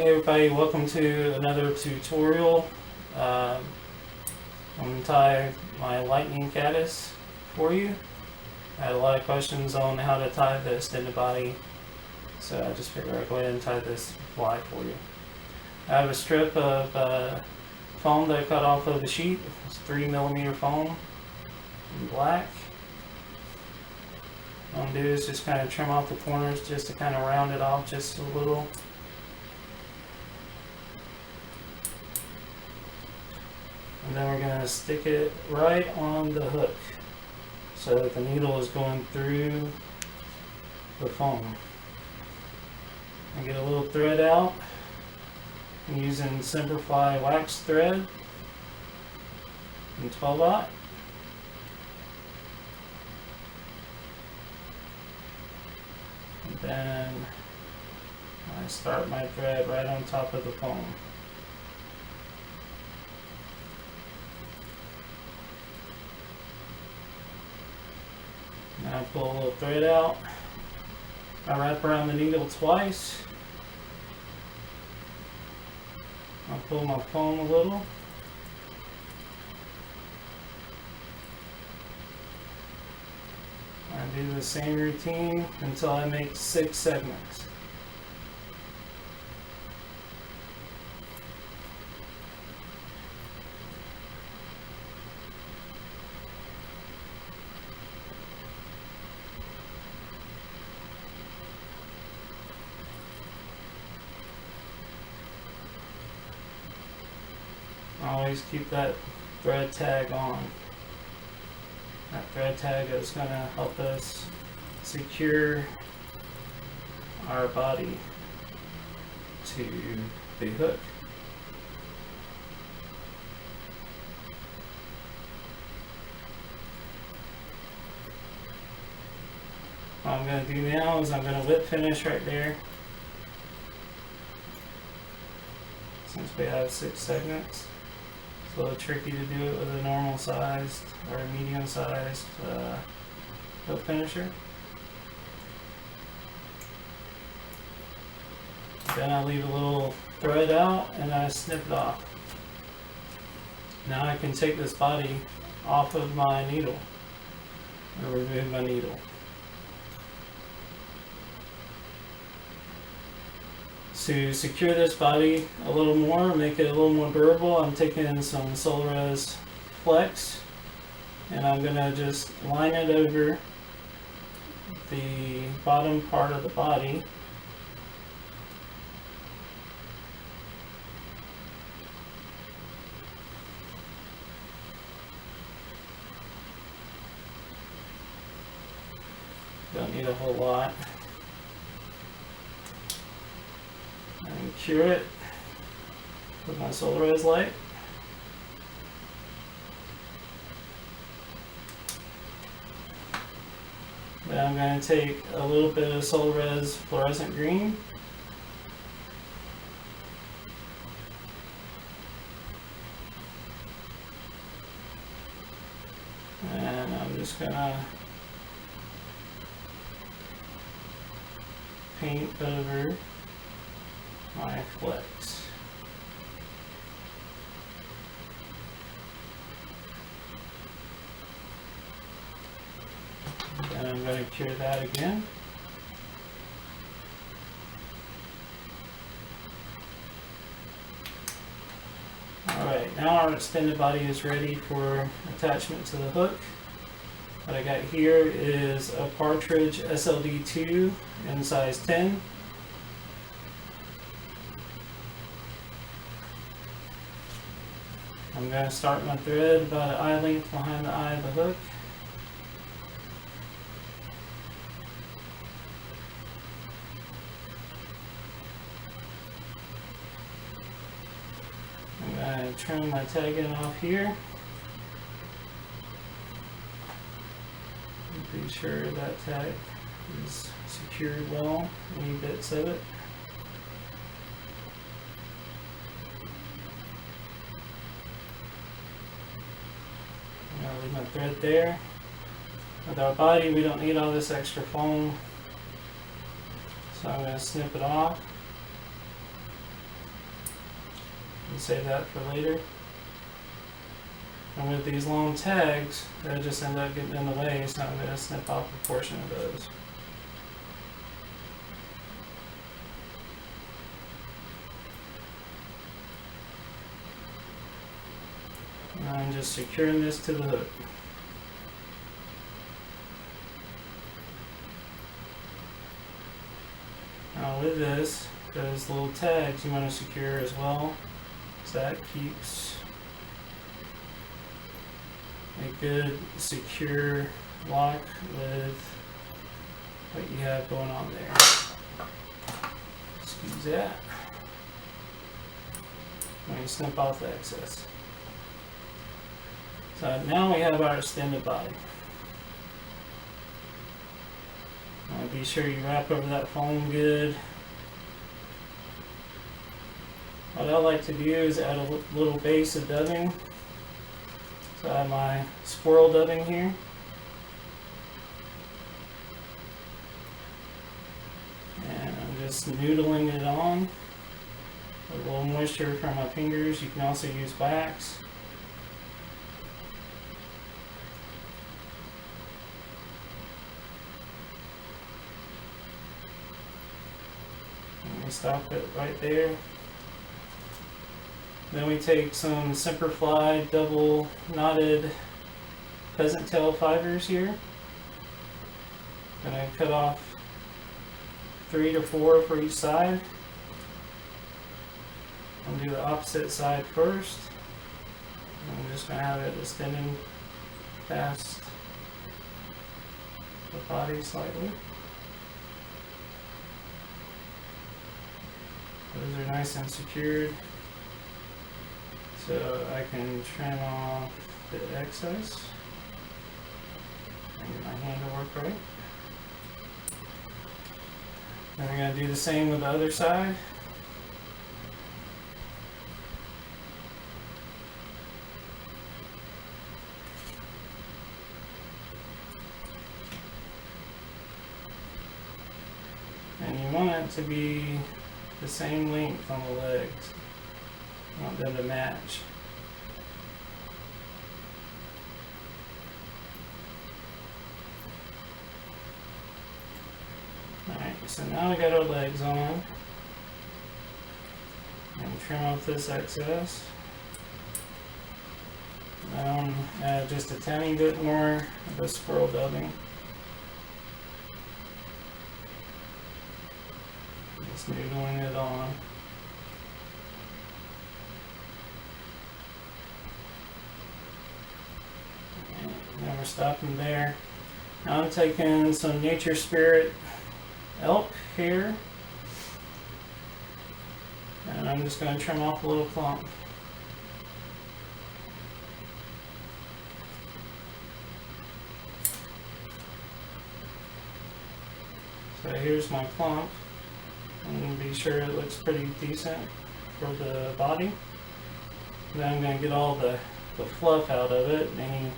Hey everybody, welcome to another tutorial. I'm going to tie my Lightning Caddis for you. I had a lot of questions on how to tie the extended body, so I just figured I'd go ahead and tie this fly for you. I have a strip of foam that I cut off of the sheet. It's 3mm foam in black. What I'm going to do is just kind of trim off the corners just to kind of round it off just a little. And then we're going to stick it right on the hook so that the needle is going through the foam. I get a little thread out. I'm using Simplify wax thread in 12/0. And then I start my thread right on top of the foam. Now I pull a little thread out. I wrap around the needle twice. I'll pull my foam a little. I do the same routine until I make 6 segments. Always keep that thread tag on. That thread tag is going to help us secure our body to the hook. What I'm going to do now is I'm going to whip finish right there. Since we have 6 segments. It's a little tricky to do it with a normal sized or a medium sized hook finisher. Then I leave a little thread out and I snip it off. Now I can take this body off of my needle and remove my needle. To secure this body a little more, make it a little more durable, I'm taking some Solres Flex and I'm going to just line it over the bottom part of the body. Don't need a whole lot. And cure it with my Solres light. Then I'm going to take a little bit of Solres fluorescent green. And I'm just going to paint over my flex. Then I'm going to cure that again. Alright, now our extended body is ready for attachment to the hook. What I got here is a Partridge SLD2 in size 10. I'm going to start my thread about an eye length behind the eye of the hook. I'm going to trim my tagging off here. Be sure that tag is secured well, any bits of it. I'm going to leave my thread there. With our body, we don't need all this extra foam, so I'm going to snip it off. can save that for later. And with these long tags, they'll just end up getting in the way, so I'm going to snip off a portion of those. And I'm just securing this to the hook. Now with this, those little tags you want to secure as well, so that keeps a good secure lock with what you have going on there. Excuse that. Let me snip off the excess. So now we have our extended body. Be sure you wrap over that foam good. What I like to do is add a little base of dubbing. So I have my squirrel dubbing here. And I'm just noodling it on. A little moisture from my fingers. You can also use wax. Stop it right there. Then we take some Semperfli double knotted pheasant tail fibers here. Gonna cut off 3 to 4 for each side. I'll do the opposite side first. I'm just gonna have it extending past the body slightly. Those are nice and secured, so I can trim off the excess and get my hand to work right. Then we're going to do the same with the other side. And you want it to be the same length on the legs. You want them to match. Alright, so now we got our legs on. And trim off this excess. Now add just a tiny bit more of the squirrel dubbing. Just noodling it on. And now we're stopping there. Now I'm taking some Nature Spirit elk hair, and I'm just going to trim off a little clump. So here's my clump. And be sure it looks pretty decent for the body. Then I'm going to get all the fluff out of it, any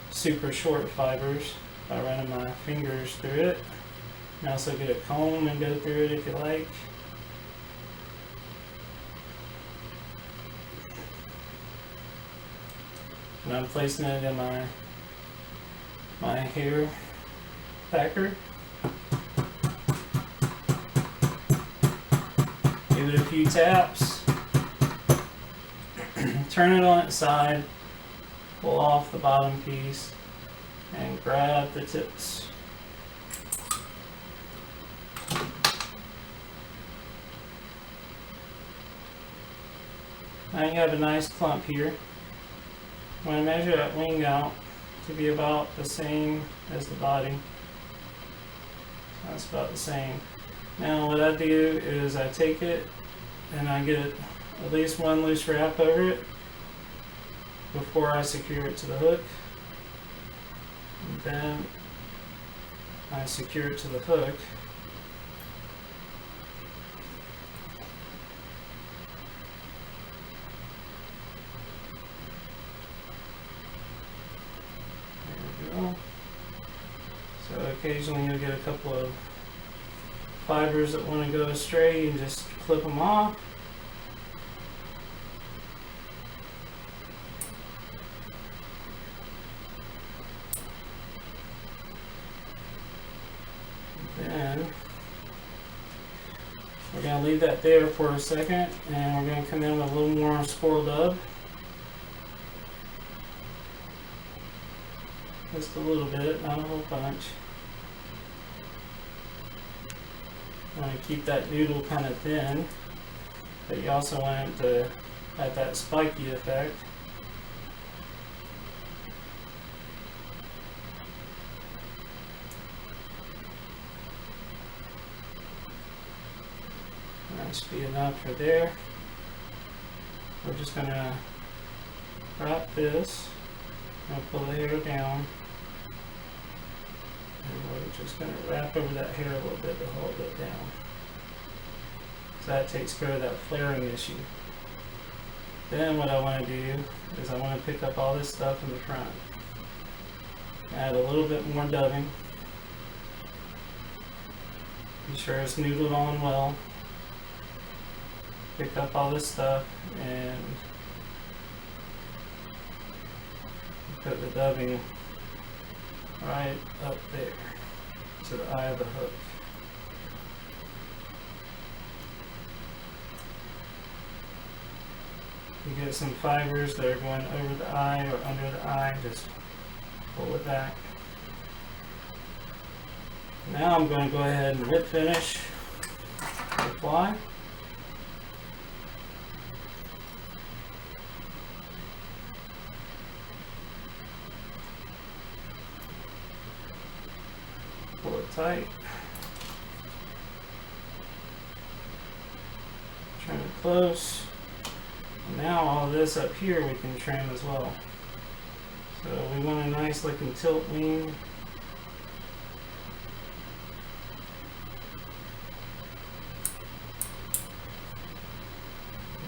super short fibers, by running my fingers through it. You can also get a comb and go through it if you like. And I'm placing it in my hair packer. Give it a few taps, turn it on its side, pull off the bottom piece, and grab the tips. Now you have a nice clump here. I'm going to measure that wing out to be about the same as the body. That's about the same. Now what I do is I take it and I get at least one loose wrap over it before I secure it to the hook. And then I secure it to the hook. There we go. So occasionally you'll get a couple of fibers that want to go astray and just clip them off. Then we're going to leave that there for a second, and we're going to come in with a little more squirrel dub. Just a little bit, not a whole bunch. I'm going to keep that noodle kind of thin, but you also want it to have that spiky effect. That should be enough for there. We're just going to wrap this. I'm going to pull the hair down. And we're just going to wrap over that hair a little bit to hold it down. So that takes care of that flaring issue. Then what I want to do is I want to pick up all this stuff in the front. Add a little bit more dubbing. Be sure it's noodled on well. Pick up all this stuff and put the dubbing right up there to the eye of the hook. You get some fibers that are going over the eye or under the eye, just pull it back. Now I'm going to go ahead and lip finish the fly. Pull it tight. Trim it close. And now all this up here we can trim as well. So we want a nice looking tilt wing.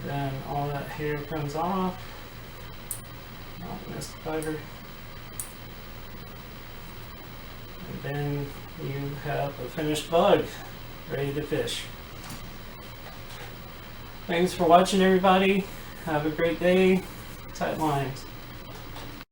Then all that hair comes off. Not miss the fiber. And then you have a finished bug ready to fish. Thanks for watching, everybody. Have a great day. Tight lines.